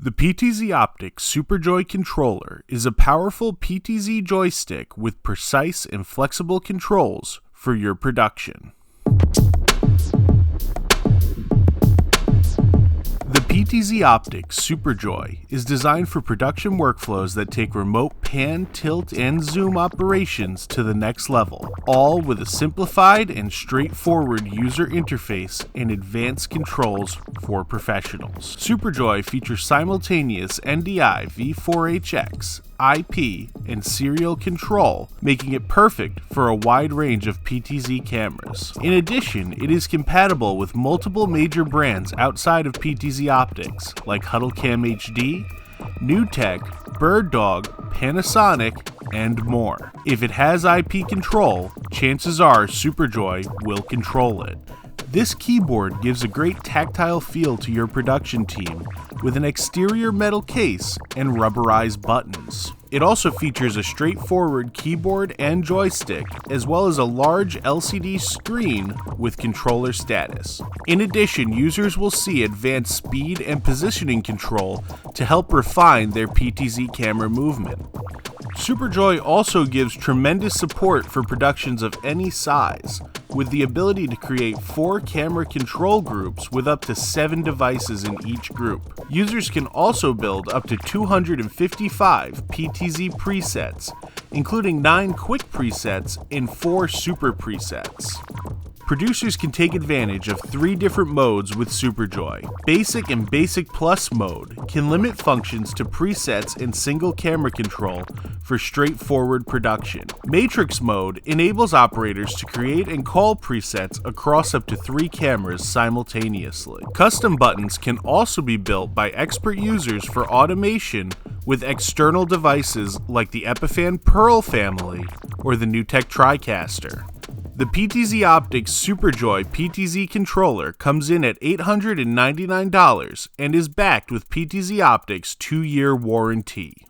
The PTZOptics SuperJoy Controller is a powerful PTZ joystick with precise and flexible controls for your production. The PTZOptics SuperJoy is designed for production workflows that take remote pan, tilt, and zoom operations to the next level, all with a simplified and straightforward user interface and advanced controls for professionals. SuperJoy features simultaneous NDI V4HX, IP, and serial control, making it perfect for a wide range of PTZ cameras. In addition, it is compatible with multiple major brands outside of PTZOptics, like HuddleCamHD, NewTek, BirdDog, Panasonic, and more. If it has IP control, chances are SuperJoy will control it. This keyboard gives a great tactile feel to your production team with an exterior metal case and rubberized buttons. It also features a straightforward keyboard and joystick, as well as a large LCD screen with controller status. In addition, users will see advanced speed and positioning control to help refine their PTZ camera movement. SuperJoy also gives tremendous support for productions of any size, with the ability to create 4 camera control groups with up to 7 devices in each group. Users can also build up to 255 PTZ presets, including 9 quick presets and 4 super presets. Producers can take advantage of 3 different modes with SuperJoy. Basic and Basic Plus mode can limit functions to presets and single camera control for straightforward production. Matrix mode enables operators to create and call presets across up to 3 cameras simultaneously. Custom buttons can also be built by expert users for automation with external devices like the Epiphan Pearl family or the NewTek TriCaster. The PTZOptics SuperJoy PTZ controller comes in at $899 and is backed with PTZOptics' 2-year warranty.